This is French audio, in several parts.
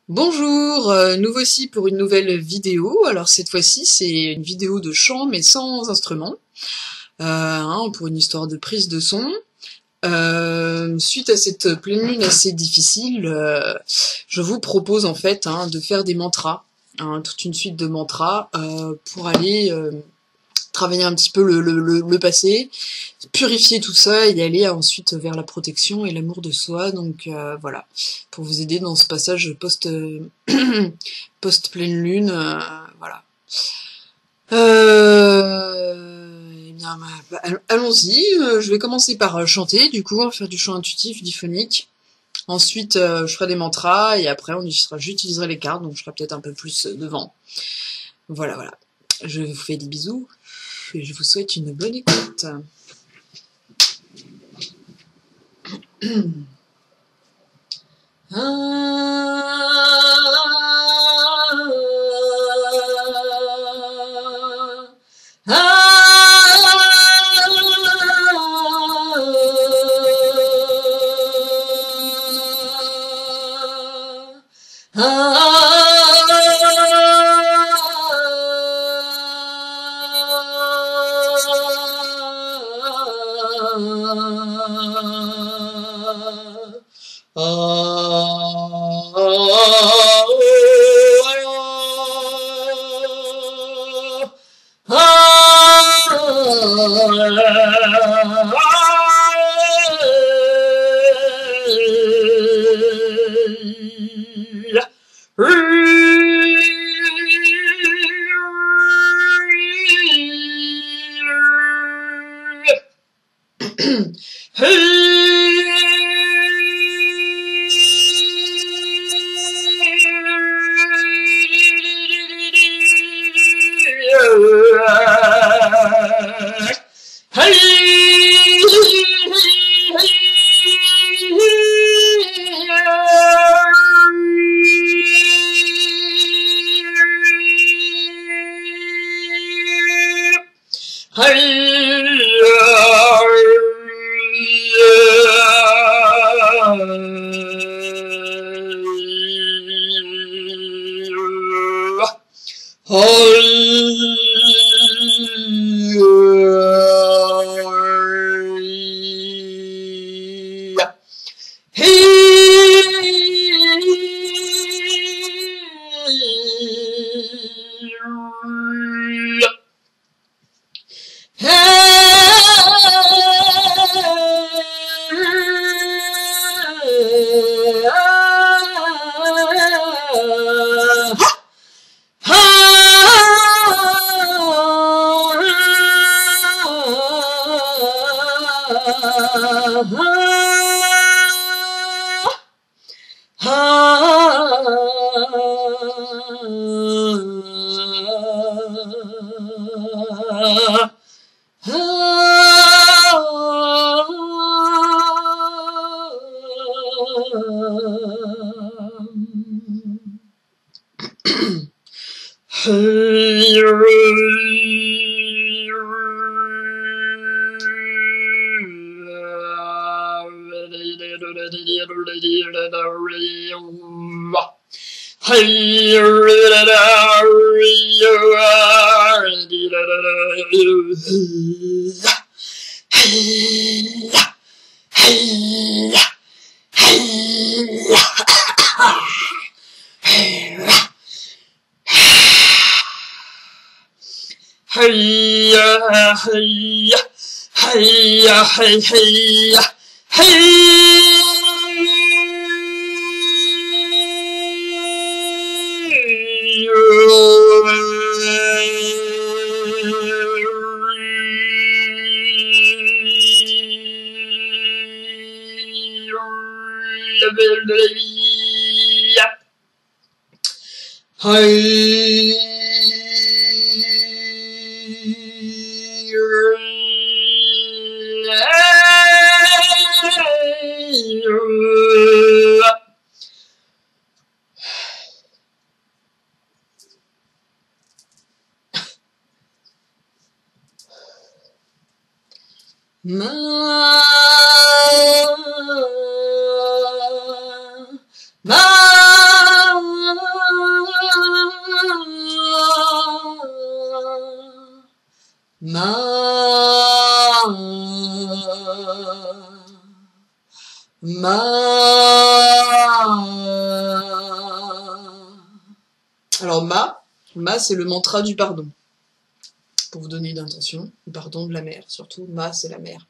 Bonjour, nous voici pour une nouvelle vidéo. Alors cette fois-ci c'est une vidéo de chant mais sans instrument, pour une histoire de prise de son. Suite à cette pleine lune assez difficile, je vous propose en fait de faire des mantras, toute une suite de mantras pour aller travailler un petit peu le passé, purifier tout ça et aller ensuite vers la protection et l'amour de soi. Donc voilà, pour vous aider dans ce passage post pleine lune, voilà. Eh bien, allons-y. Je vais commencer par chanter, du coup, faire du chant intuitif, diphonique. Ensuite, je ferai des mantras et après, j'utiliserai les cartes, donc je serai peut-être un peu plus devant. Voilà, voilà. Je vous fais des bisous et je vous souhaite une bonne écoute. Ma Ma. Alors ma c'est le mantra du pardon. Pour vous donner une intention, le pardon de la mer, surtout ma c'est la mer.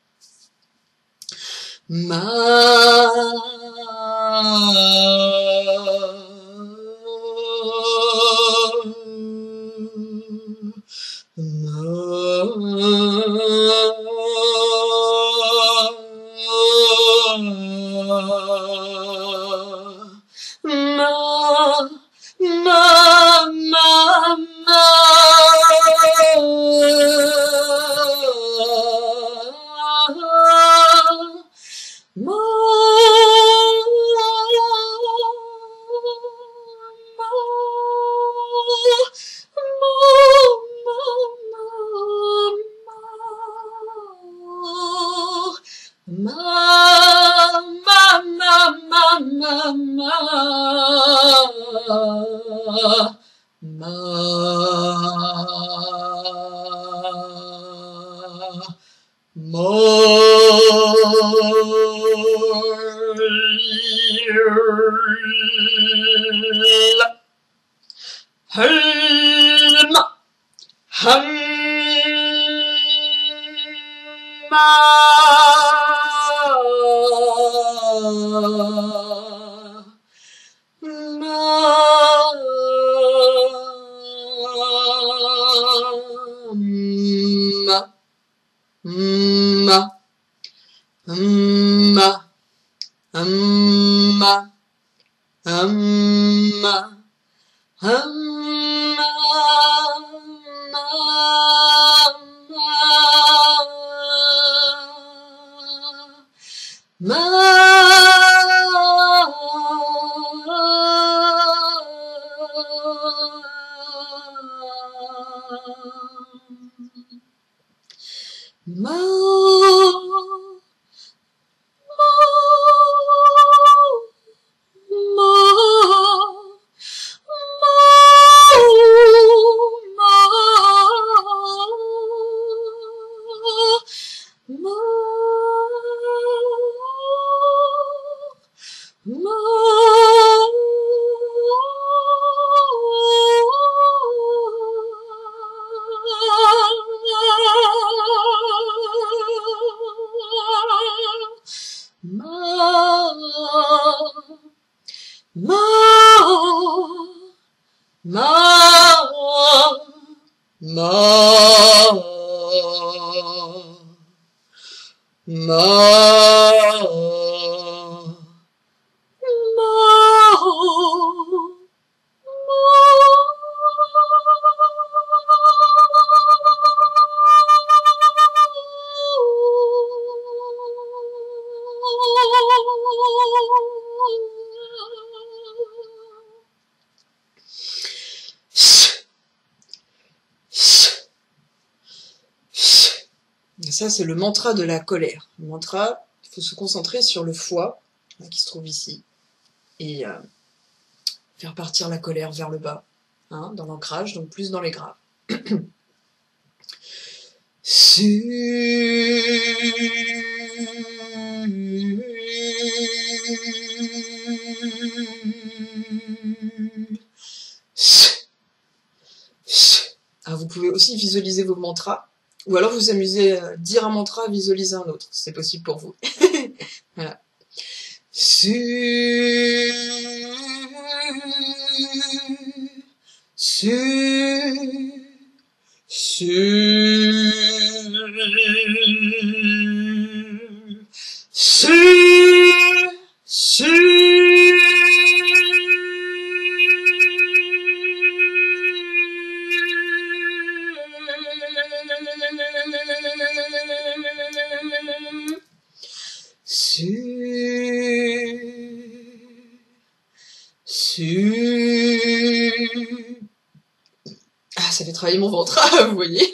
Ça, c'est le mantra de la colère. Le mantra, il faut se concentrer sur le foie, qui se trouve ici, et faire partir la colère vers le bas, hein, dans l'ancrage, donc plus dans les graves. Ah, vous pouvez aussi visualiser vos mantras. Ou alors vous amusez à dire un mantra, à visualiser un autre. C'est possible pour vous. Voilà. Ah, ça fait travailler mon ventre, vous voyez.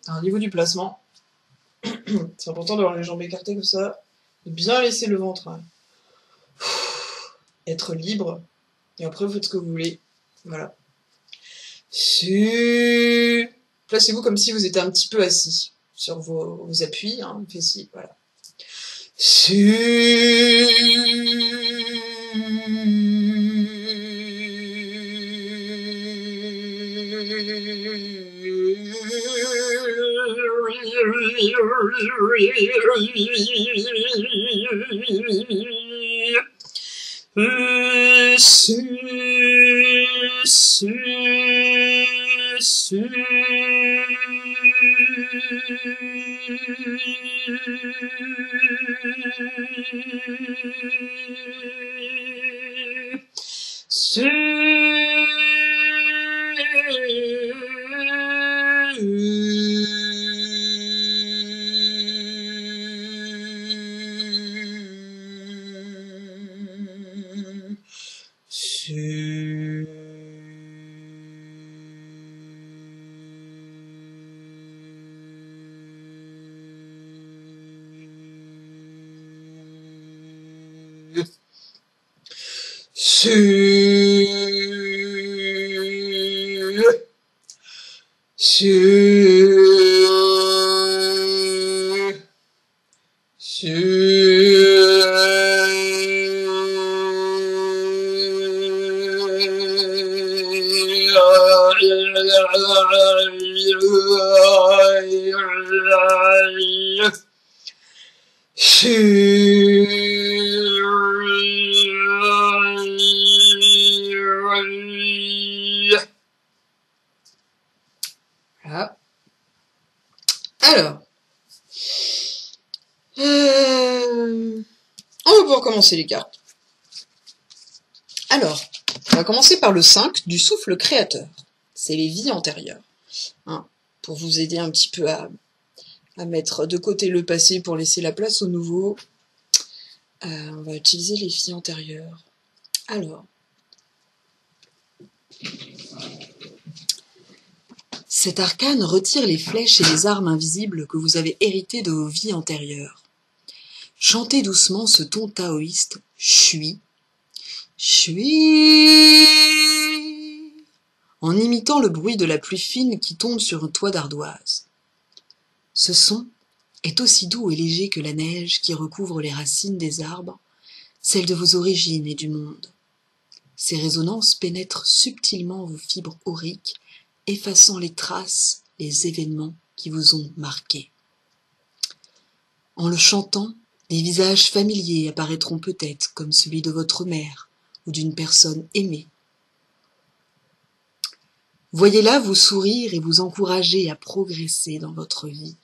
Alors, au niveau du placement, c'est important d'avoir les jambes écartées comme ça, de bien laisser le ventre être libre, Et après, vous faites ce que vous voulez. Voilà. Su. Placez-vous comme si vous étiez un petit peu assis sur vos appuis, hein, fessiers, voilà. Su. Voilà. Alors, on va pouvoir commencer les cartes. Alors, on va commencer par le 5 du souffle créateur. C'est les vies antérieures. Hein, pour vous aider un petit peu à mettre de côté le passé pour laisser la place au nouveau. On va utiliser les vies antérieures. Alors, cet arcane retire les flèches et les armes invisibles que vous avez héritées de vos vies antérieures. Chantez doucement ce ton taoïste « Shui », en imitant le bruit de la pluie fine qui tombe sur un toit d'ardoise. Ce son est aussi doux et léger que la neige qui recouvre les racines des arbres, celle de vos origines et du monde. Ces résonances pénètrent subtilement vos fibres auriques, effaçant les traces, les événements qui vous ont marqués. En le chantant, des visages familiers apparaîtront peut-être comme celui de votre mère ou d'une personne aimée. Voyez-la vous sourire et vous encourager à progresser dans votre vie.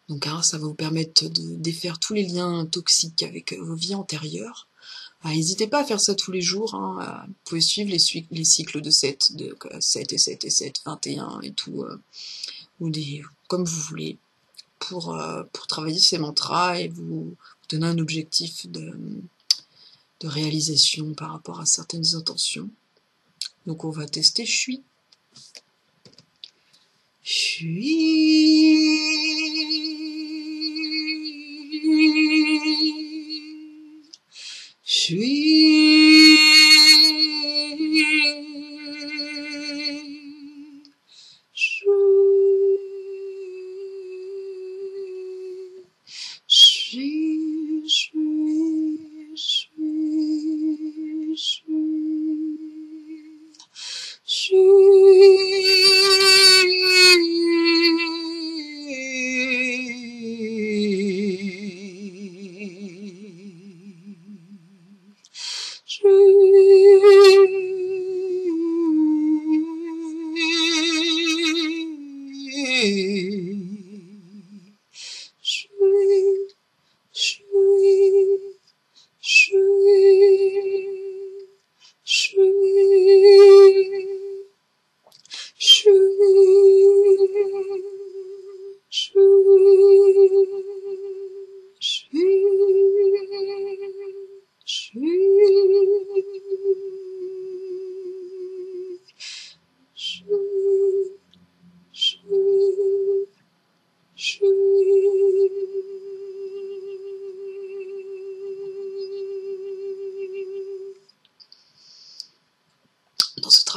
Donc ça va vous permettre de défaire tous les liens toxiques avec vos vies antérieures. N'hésitez pas à faire ça tous les jours. Vous pouvez suivre les cycles de 7, de 7 et 7 et 7, 21 et tout, ou comme vous voulez, pour travailler ces mantras et vous donner un objectif de réalisation par rapport à certaines intentions. Donc on va tester Shui. Shui. Shui.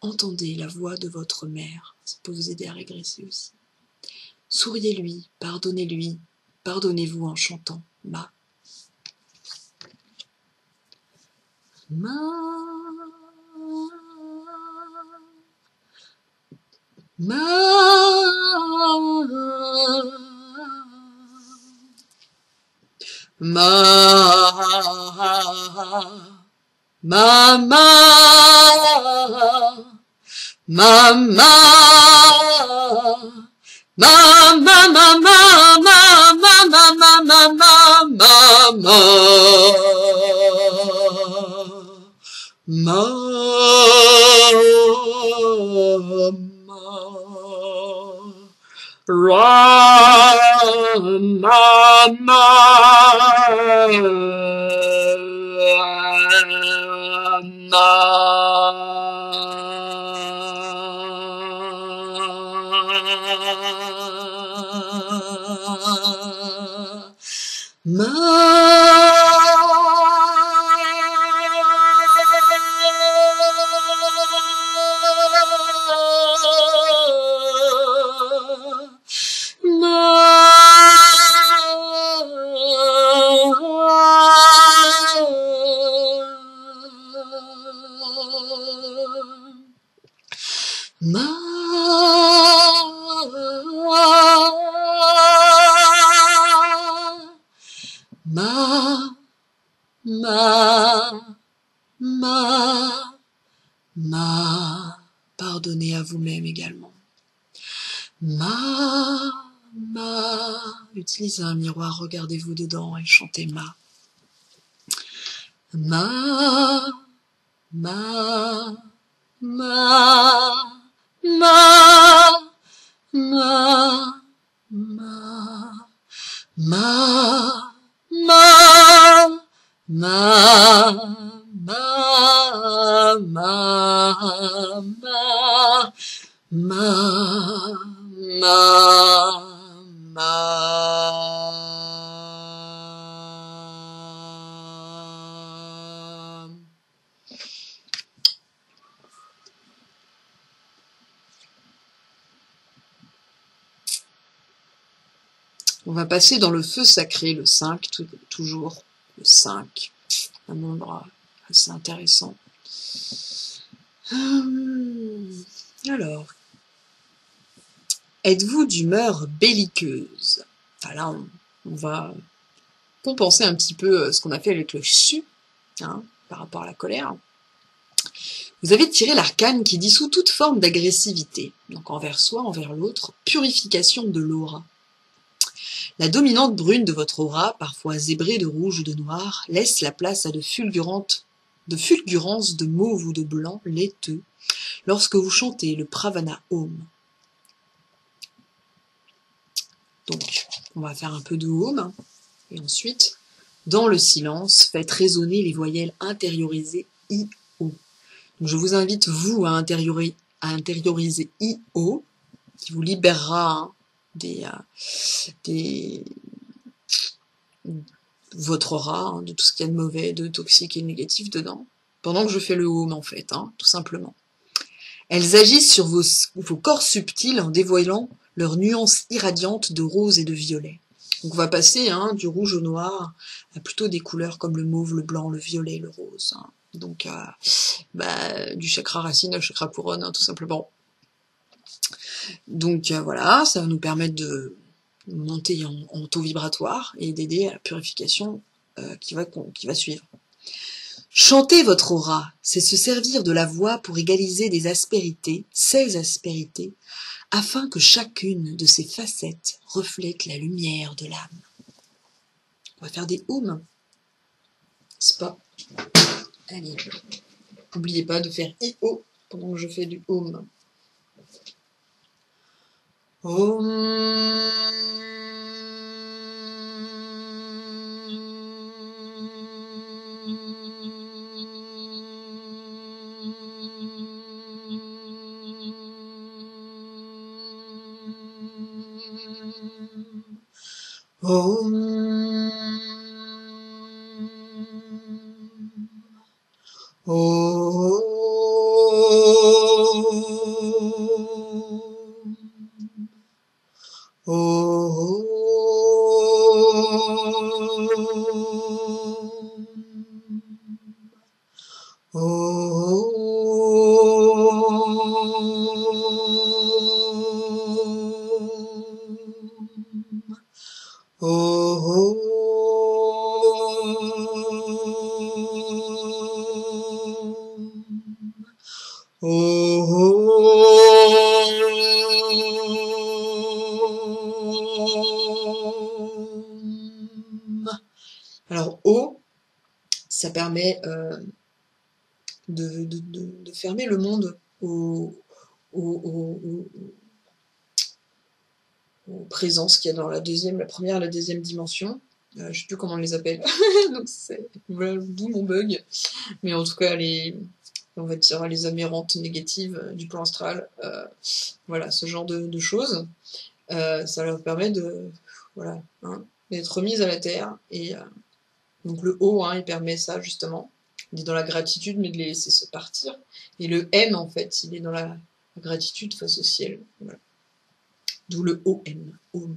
Entendez la voix de votre mère, ça peut vous aider à régresser aussi. Souriez-lui, pardonnez-lui, pardonnez-vous en chantant Ma. Ma. Ma. Mama, mama, mama, Pardonnez à vous-même également. Utilisez un miroir, regardez-vous dedans et chantez Ma. Ma. Ma. Ma. Ma. Ma. Ma. Ma. Ma. On va passer dans le feu sacré, le 5, toujours le 5, un nombre assez intéressant. Alors, êtes-vous d'humeur belliqueuse? Là, on va compenser un petit peu ce qu'on a fait avec le Su, par rapport à la colère. Vous avez tiré l'arcane qui dissout toute forme d'agressivité, donc envers soi, envers l'autre, purification de l'aura. La dominante brune de votre aura, parfois zébrée de rouge ou de noir, laisse la place à de fulgurances de mauve ou de blanc laiteux lorsque vous chantez le Pravana Om. Donc, on va faire un peu de Om, et ensuite, dans le silence, faites résonner les voyelles intériorisées I-O. Donc, je vous invite, vous, à intérioriser I-O, qui vous libérera votre aura, de tout ce qu'il y a de mauvais, de toxique et de négatif dedans, pendant que je fais le Om, en fait, tout simplement. Elles agissent sur vos corps subtils en dévoilant leurs nuances irradiantes de rose et de violet. Donc on va passer du rouge au noir à plutôt des couleurs comme le mauve, le blanc, le violet, le rose. Donc du chakra racine au chakra couronne, tout simplement. Donc voilà, ça va nous permettre de monter en taux vibratoire et d'aider à la purification qui va suivre. Chanter votre aura, c'est se servir de la voix pour égaliser ces aspérités, afin que chacune de ces facettes reflète la lumière de l'âme. On va faire des Om, n'est-ce pas? Allez, n'oubliez pas de faire I-O pendant que je fais du Om. Om. Om. Alors, O, ça permet de fermer le monde aux présences qu'il y a dans la première et la deuxième dimension. Je sais plus comment on les appelle. Donc c'est voilà, d'où mon bug. Mais en tout cas, on va dire les amérantes négatives du plan astral, voilà, ce genre de choses. Ça leur permet voilà, hein, d'être remises à la terre. Et donc le O, hein, il permet ça justement. Il est dans la gratitude, mais de les laisser se partir. Et le M, en fait, il est dans la gratitude face au ciel. Voilà. D'où le OM. Om.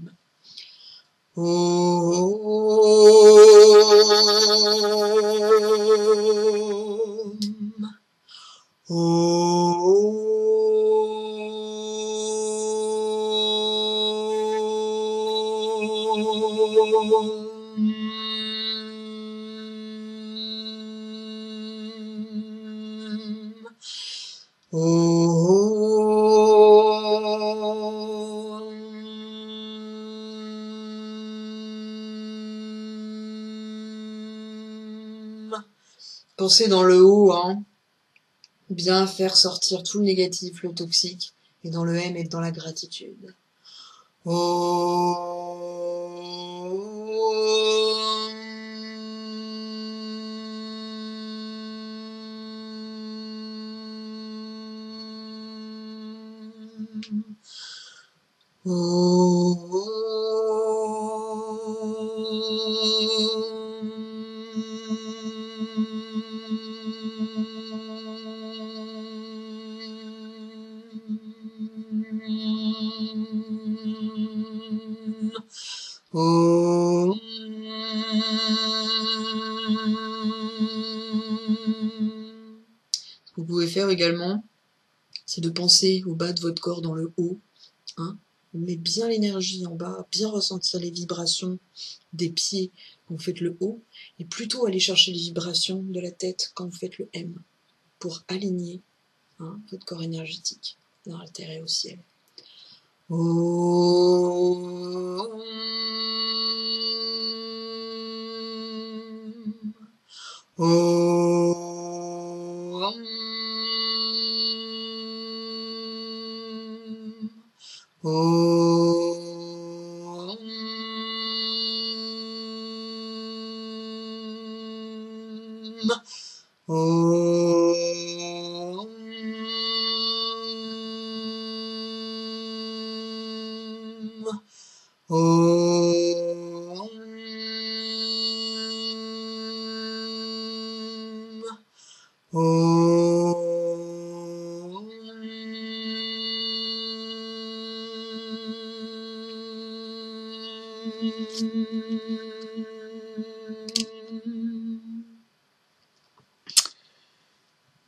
Pensez dans le haut, hein. Bien faire sortir tout le négatif, le toxique, et dans le M, être dans la gratitude. Ce que vous pouvez faire également, c'est de penser au bas de votre corps dans le haut, hein. Vous mettez bien l'énergie en bas, bien ressentir les vibrations des pieds quand vous faites le haut, et plutôt aller chercher les vibrations de la tête quand vous faites le M, pour aligner, hein, votre corps énergétique dans la terre et au ciel.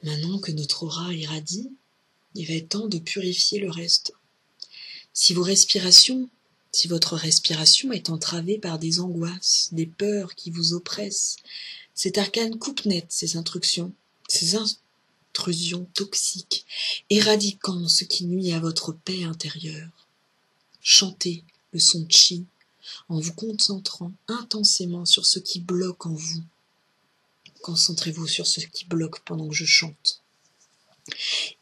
Maintenant que notre aura irradie, il va être temps de purifier le reste. Si votre respiration est entravée par des angoisses, des peurs qui vous oppressent, cet arcane coupe net ces intrusions toxiques, éradiquant ce qui nuit à votre paix intérieure. Chantez le son chi en vous concentrant intensément sur ce qui bloque en vous. Concentrez-vous sur ce qui bloque pendant que je chante.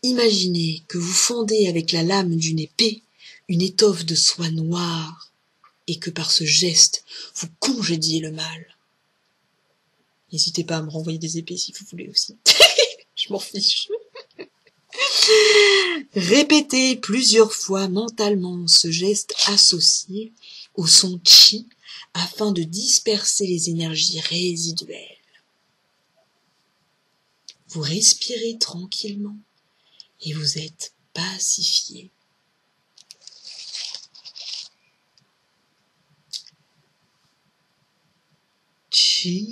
Imaginez que vous fendez avec la lame d'une épée une étoffe de soie noire et que par ce geste, vous congédiez le mal. N'hésitez pas à me renvoyer des épées si vous voulez aussi. Je m'en fiche. Répétez plusieurs fois mentalement ce geste associé au son chi afin de disperser les énergies résiduelles. Vous respirez tranquillement et vous êtes pacifié. Chi.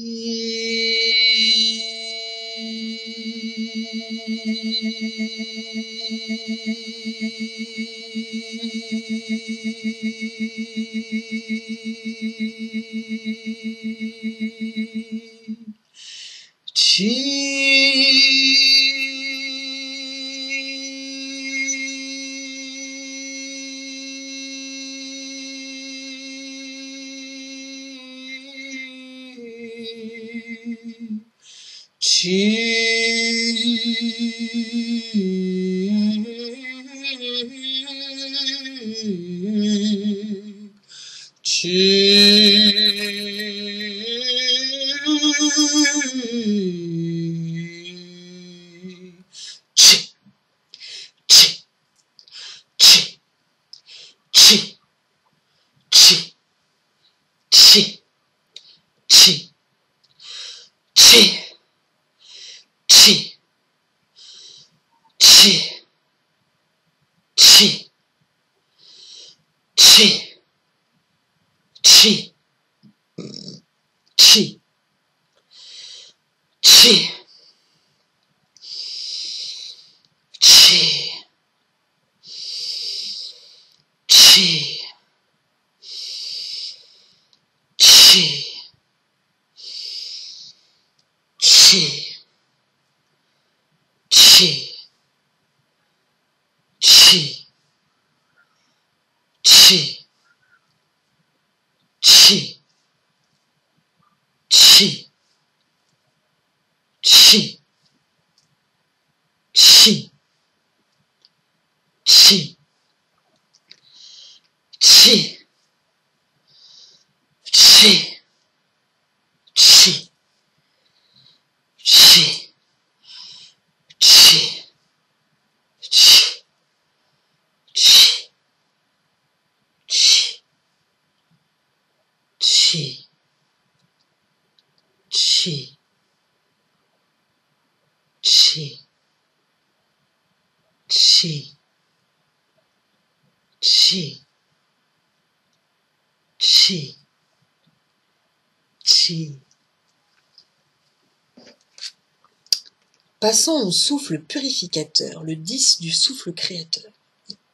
Passons au souffle purificateur, le 10 du souffle créateur.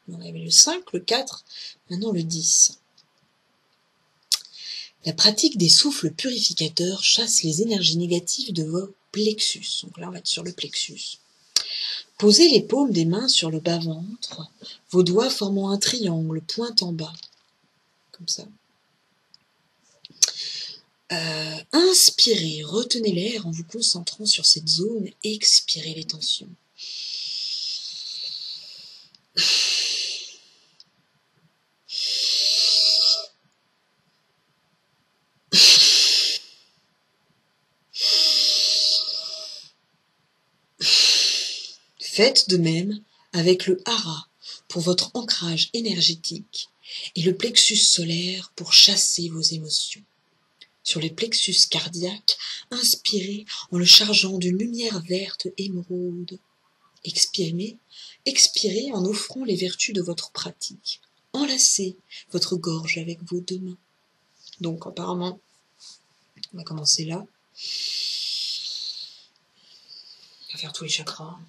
On avait le 5, le 4, maintenant le 10. La pratique des souffles purificateurs chasse les énergies négatives de vos plexus. Donc là, on va être sur le plexus. Posez les paumes des mains sur le bas-ventre, vos doigts formant un triangle, pointe en bas, comme ça. Inspirez, retenez l'air en vous concentrant sur cette zone, expirez les tensions. Faites de même avec le hara pour votre ancrage énergétique et le plexus solaire pour chasser vos émotions. Sur les plexus cardiaques, inspirez en le chargeant d'une lumière verte émeraude. Expirez en offrant les vertus de votre pratique. Enlacez votre gorge avec vos deux mains. Donc apparemment, on va commencer là. On va faire tous les chakras.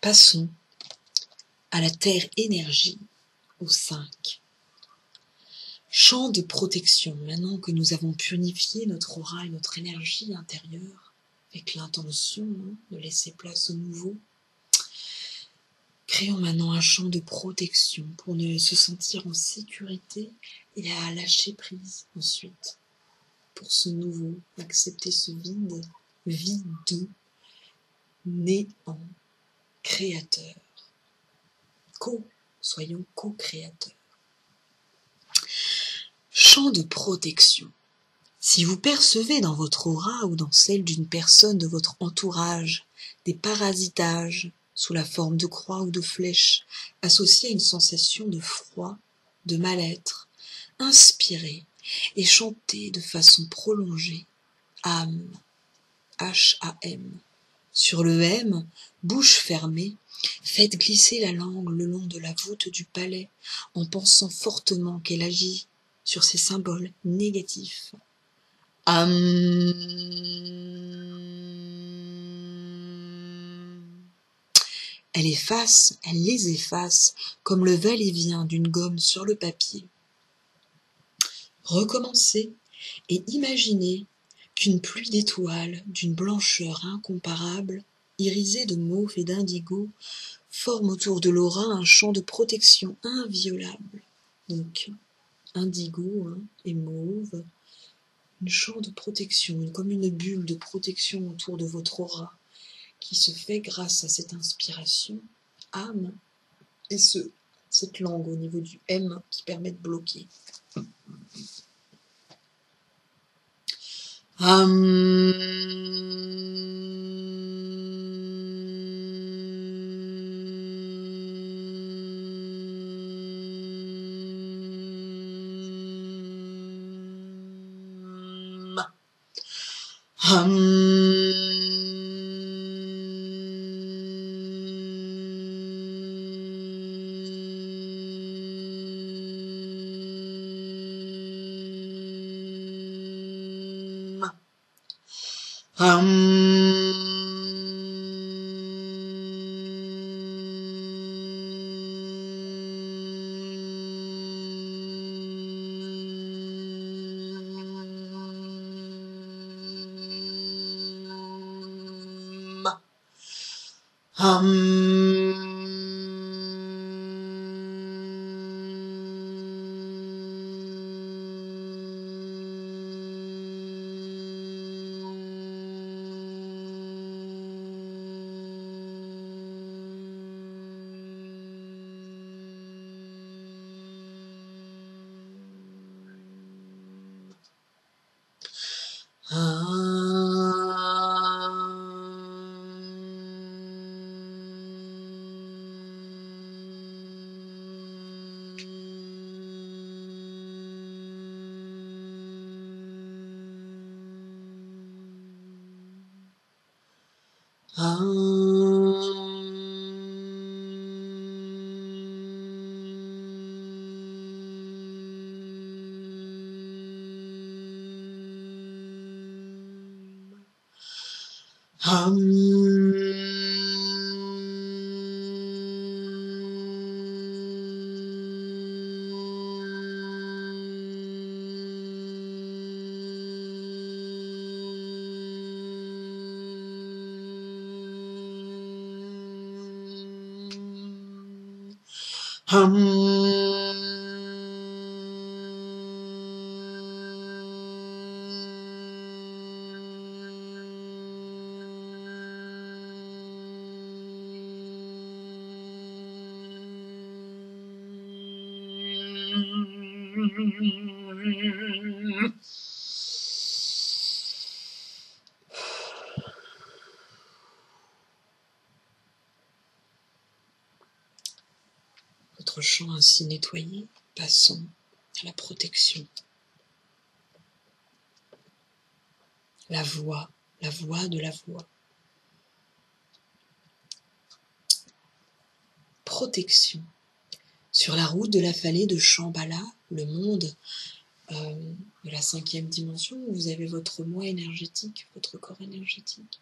Passons à la terre énergie, au 5. Champ de protection. Maintenant que nous avons purifié notre aura et notre énergie intérieure, avec l'intention de laisser place au nouveau, créons maintenant un champ de protection pour se sentir en sécurité et à lâcher prise ensuite. Pour ce nouveau, accepter ce vide, néant, créateur. Soyons co-créateurs. Champ de protection. Si vous percevez dans votre aura ou dans celle d'une personne de votre entourage des parasitages sous la forme de croix ou de flèches associés à une sensation de froid, de mal-être, inspirez et chantez de façon prolongée âme, H-A-M. Sur le M, bouche fermée, faites glisser la langue le long de la voûte du palais en pensant fortement qu'elle agit sur ces symboles négatifs. Elle les efface comme le va-et-vient d'une gomme sur le papier. Recommencez et imaginez qu'une pluie d'étoiles d'une blancheur incomparable, irisée de mauve et d'indigo, forme autour de l'aura un champ de protection inviolable. Donc, indigo et mauve, un champ de protection, comme une bulle de protection autour de votre aura, qui se fait grâce à cette inspiration, âme, et cette langue au niveau du M qui permet de bloquer. Votre champ ainsi nettoyé, passons à la protection. La voix de la voix. Protection. Sur la route de la vallée de Shambhala, le monde de la 5e dimension, où vous avez votre moi énergétique, votre corps énergétique,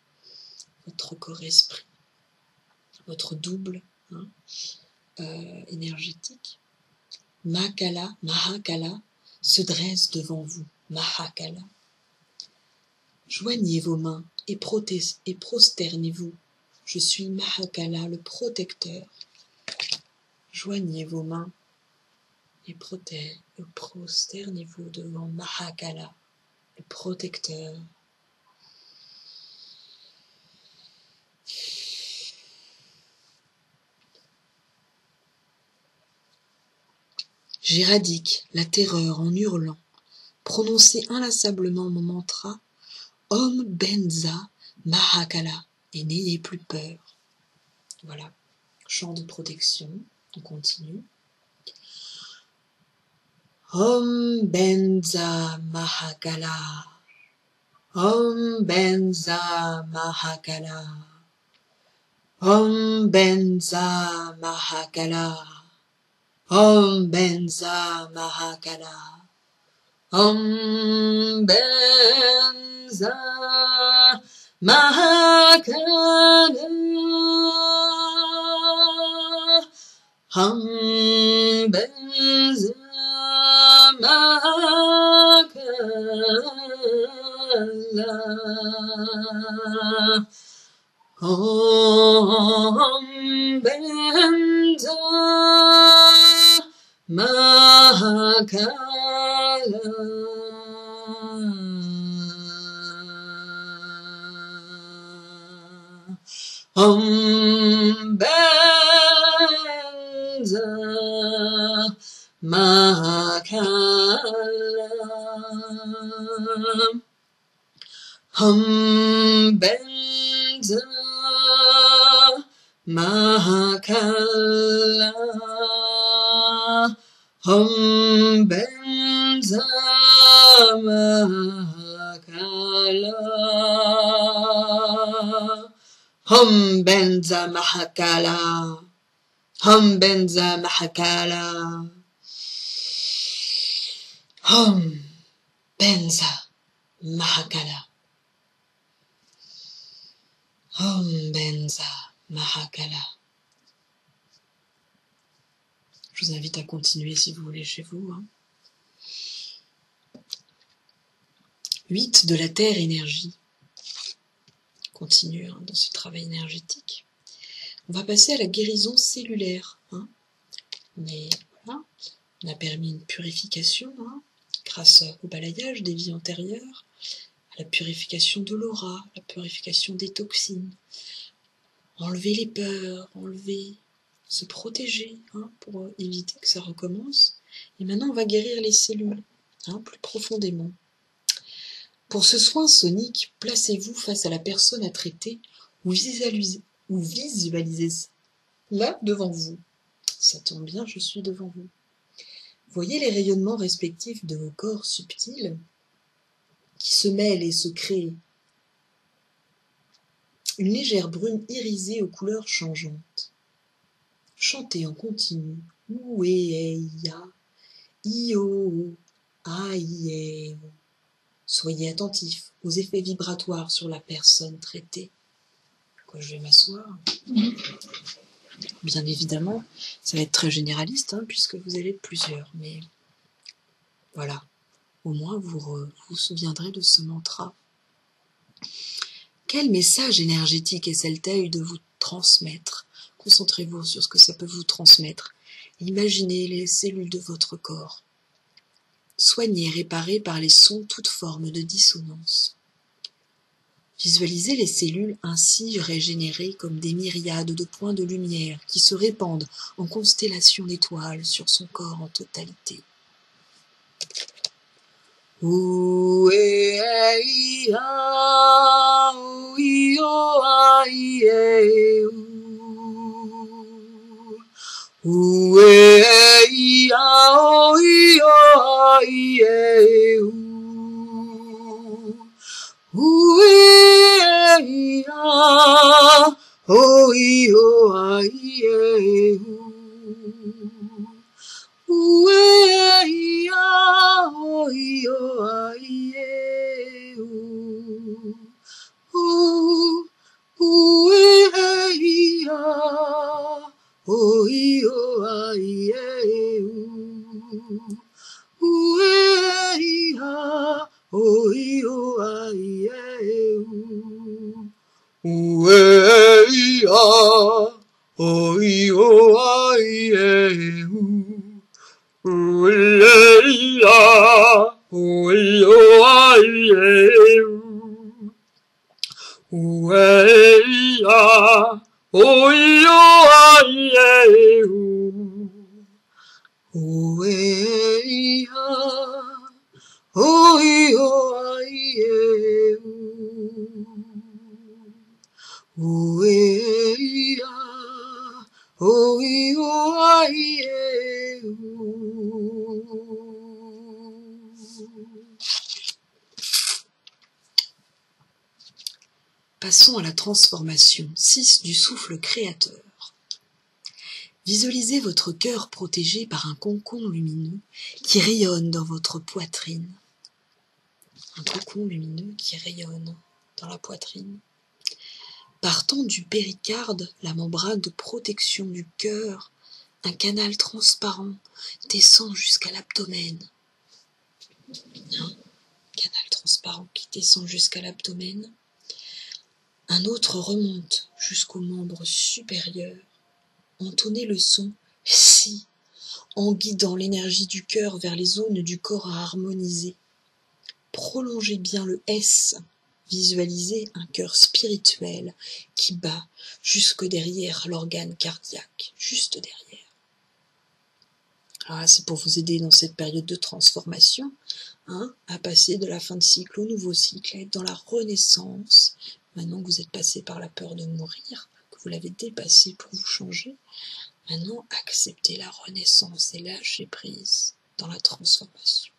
votre corps esprit. votre double énergétique. Mahakala, Mahakala se dresse devant vous. Mahakala. Joignez vos mains et prosternez-vous. Je suis Mahakala, le protecteur. Joignez vos mains et prosternez-vous devant Mahakala, le protecteur. J'éradique la terreur en hurlant. Prononcez inlassablement mon mantra Om Benza Mahakala et n'ayez plus peur. Voilà, chant de protection, on continue. Om Benza Mahakala. Om Benza Mahakala. Om Benza Mahakala. Om Benza Mahakala. Om Benza Mahakala. Om Benza Mahakala. Om Benza Mahakala. Om Benza Mahakala. Om Benza Mahakala. Om Benza Mahakala. Om Benza Mahakala. Om Benza Mahakala. Om Benza Mahakala. Om Benza Mahakala. Je vous invite à continuer si vous voulez chez vous. 8 de la Terre énergie. Continue dans ce travail énergétique. On va passer à la guérison cellulaire. Mais voilà, on a permis une purification grâce au balayage des vies antérieures, à la purification de l'aura, la purification des toxines. Enlever les peurs, se protéger pour éviter que ça recommence. Et maintenant, on va guérir les cellules plus profondément. Pour ce soin sonique, placez-vous face à la personne à traiter ou visualisez là devant vous. Ça tombe bien, je suis devant vous. Voyez les rayonnements respectifs de vos corps subtils qui se mêlent et se créent. Une légère brume irisée aux couleurs changeantes. Chantez en continu. Ouéya, io, aïe. Soyez attentifs aux effets vibratoires sur la personne traitée. Je vais m'asseoir. Bien évidemment, ça va être très généraliste, puisque vous allez être plusieurs. Mais voilà, au moins vous vous souviendrez de ce mantra. Quel message énergétique essaie-t-elle de vous transmettre? Concentrez-vous sur ce que ça peut vous transmettre. Imaginez les cellules de votre corps. Soignez et réparez par les sons toute forme de dissonance. Visualisez les cellules ainsi régénérées comme des myriades de points de lumière qui se répandent en constellations d'étoiles sur son corps en totalité. Passons à la transformation 6 du souffle créateur. Visualisez votre cœur protégé par un cocon lumineux qui rayonne dans votre poitrine. Un cocon lumineux qui rayonne dans la poitrine. Partant du péricarde, la membrane de protection du cœur, un canal transparent descend jusqu'à l'abdomen. Un canal transparent qui descend jusqu'à l'abdomen. Un autre remonte jusqu'aux membres supérieurs. Entonnez le son « si » en guidant l'énergie du cœur vers les zones du corps à harmoniser. Prolongez bien le S. Visualisez un cœur spirituel qui bat jusque derrière l'organe cardiaque, juste derrière. Ah, c'est pour vous aider dans cette période de transformation, à passer de la fin de cycle au nouveau cycle, à être dans la renaissance. Maintenant que vous êtes passé par la peur de mourir, que vous l'avez dépassé pour vous changer, maintenant acceptez la renaissance et lâchez prise dans la transformation.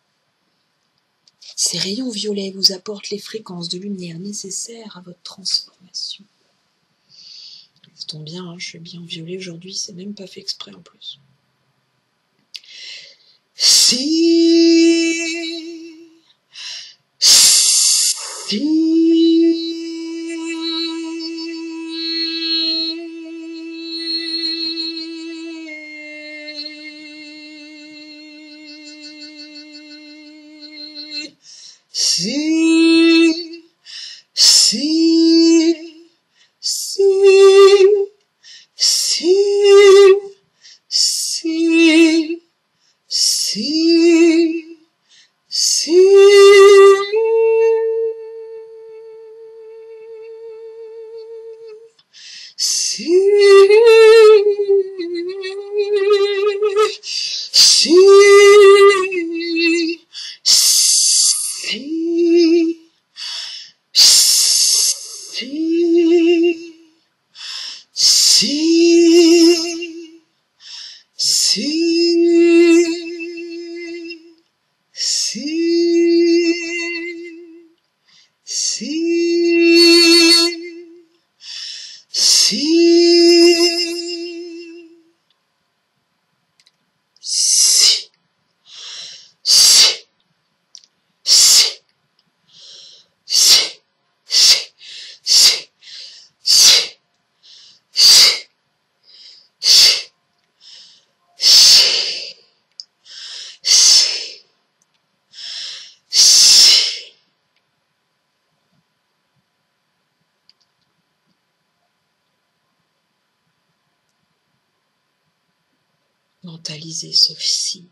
Ces rayons violets vous apportent les fréquences de lumière nécessaires à votre transformation. Ça tombe bien, je suis bien violet aujourd'hui, c'est même pas fait exprès en plus. Mentalisez ce si,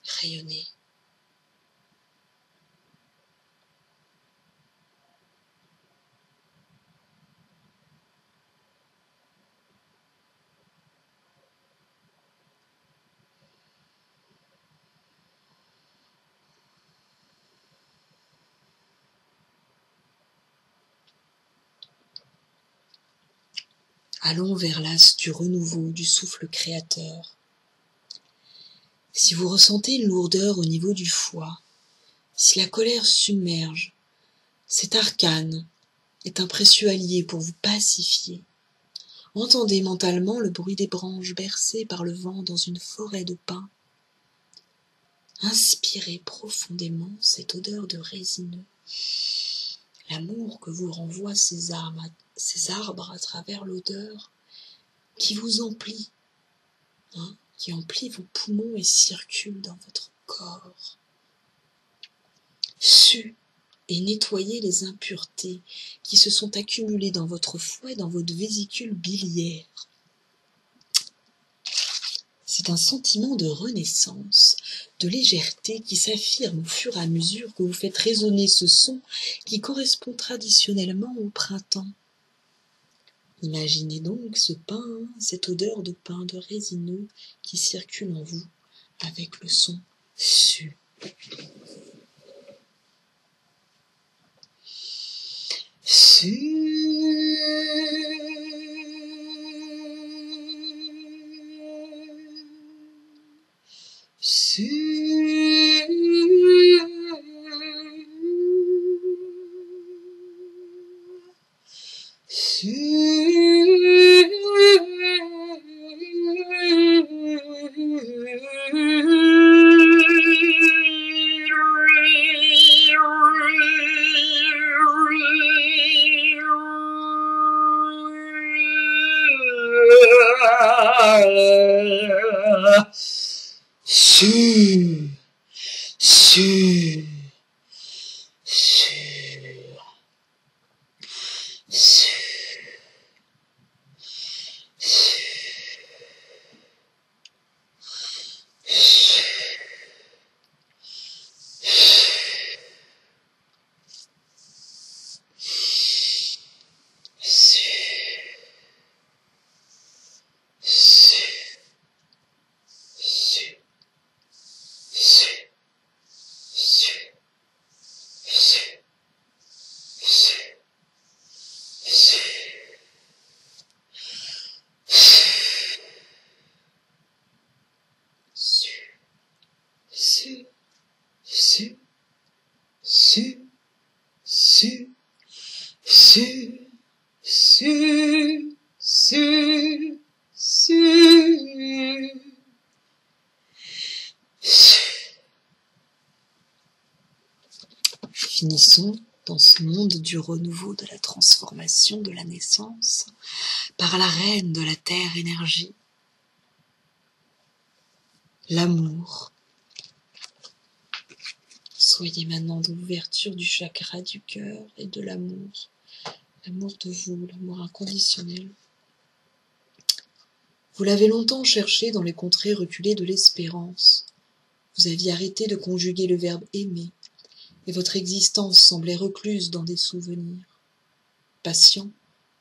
rayonnez. Allons vers l'as du renouveau du souffle créateur. Si vous ressentez une lourdeur au niveau du foie, si la colère submerge, cet arcane est un précieux allié pour vous pacifier. Entendez mentalement le bruit des branches bercées par le vent dans une forêt de pins. Inspirez profondément cette odeur de résineux. L'amour que vous renvoient ces arbres à travers l'odeur qui vous emplit, qui emplit vos poumons et circule dans votre corps. Suez et nettoyez les impuretés qui se sont accumulées dans votre foie et dans votre vésicule biliaire. C'est un sentiment de renaissance, de légèreté qui s'affirme au fur et à mesure que vous faites résonner ce son qui correspond traditionnellement au printemps. Imaginez donc ce pain, cette odeur de pain, de résineux qui circule en vous avec le son su. Finissons dans ce monde du renouveau, de la transformation, de la naissance, par la reine de la terre énergie, l'amour. Soyez maintenant dans l'ouverture du chakra du cœur et de l'amour de vous, l'amour inconditionnel. Vous l'avez longtemps cherché dans les contrées reculées de l'espérance. Vous aviez arrêté de conjuguer le verbe aimer, et votre existence semblait recluse dans des souvenirs. Patient,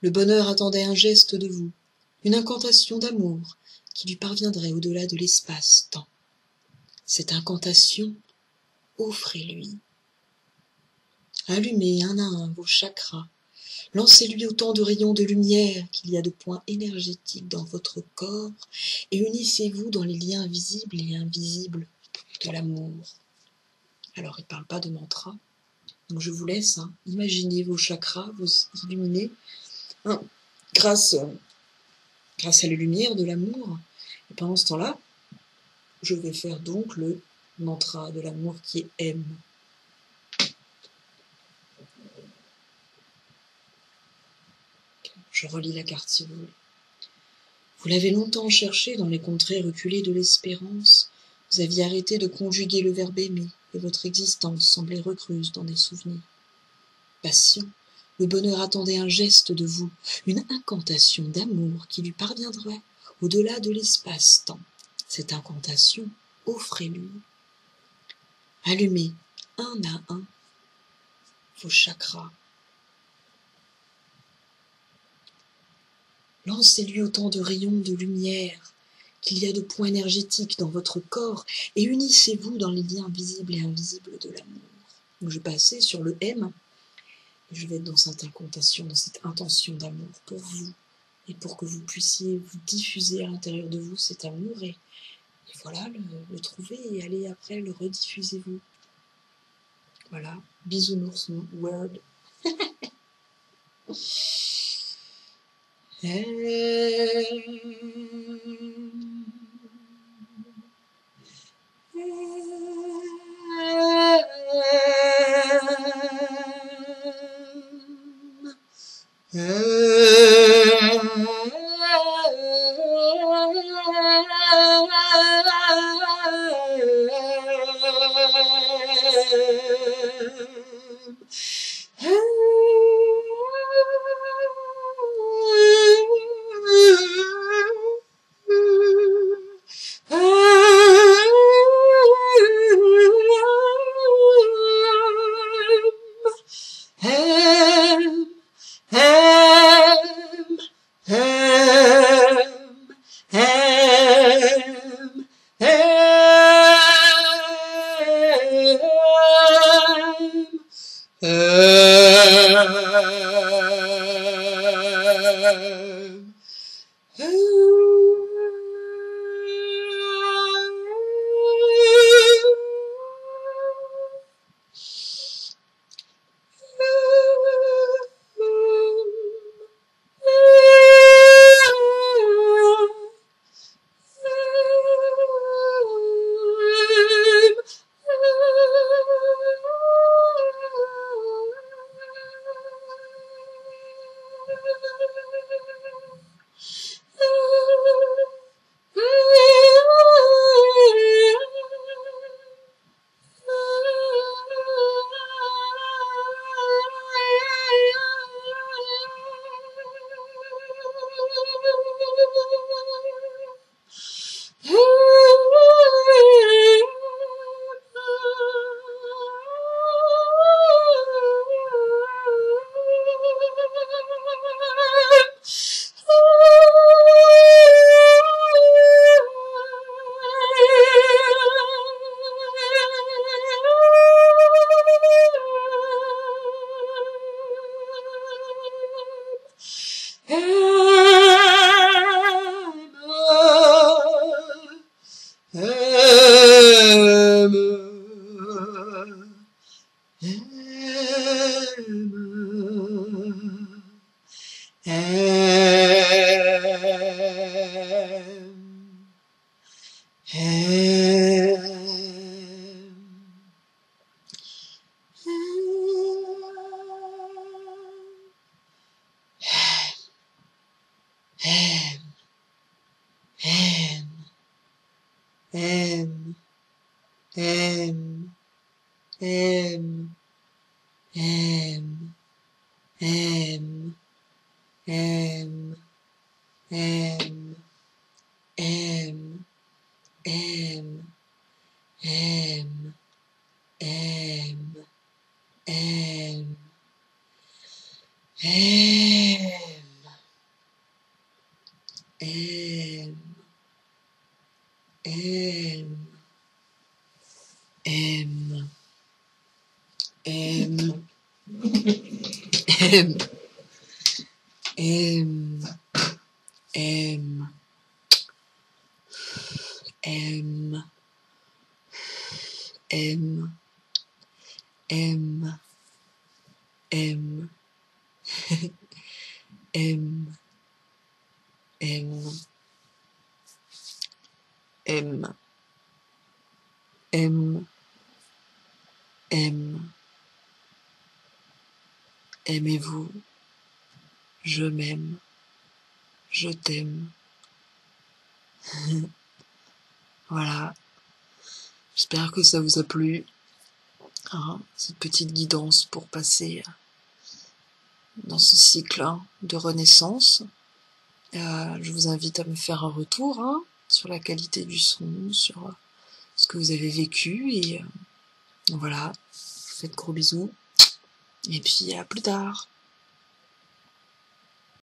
le bonheur attendait un geste de vous, une incantation d'amour qui lui parviendrait au-delà de l'espace-temps. Cette incantation, offrez-lui. Allumez un à un vos chakras, lancez-lui autant de rayons de lumière qu'il y a de points énergétiques dans votre corps et unissez-vous dans les liens visibles et invisibles de l'amour. Alors, il ne parle pas de mantra, donc je vous laisse imaginer vos chakras, vous illuminer grâce à la lumière de l'amour. Et pendant ce temps-là, je vais faire donc le mantra de l'amour qui est M. Je relis la carte si vous voulez. Vous l'avez longtemps cherché dans les contrées reculées de l'espérance. Vous aviez arrêté de conjuguer le verbe aimer, et votre existence semblait recluse dans des souvenirs. Patient, le bonheur attendait un geste de vous, une incantation d'amour qui lui parviendrait au-delà de l'espace-temps. Cette incantation, offrez-lui. Allumez un à un vos chakras. Lancez-lui autant de rayons de lumière qu'il y a de points énergétiques dans votre corps et unissez-vous dans les liens visibles et invisibles de l'amour. Donc je vais passer sur le M et je vais être dans cette incantation, dans cette intention d'amour pour vous et pour que vous puissiez vous diffuser à l'intérieur de vous cet amour et voilà, le trouver et aller après le rediffuser vous. Voilà, bisounours world. Aimez-vous, je m'aime, je t'aime. Voilà, j'espère que ça vous a plu, hein, cette petite guidance pour passer dans ce cycle de renaissance. Je vous invite à me faire un retour sur la qualité du son, sur ce que vous avez vécu, et voilà, je vous fais de gros bisous, et puis à plus tard.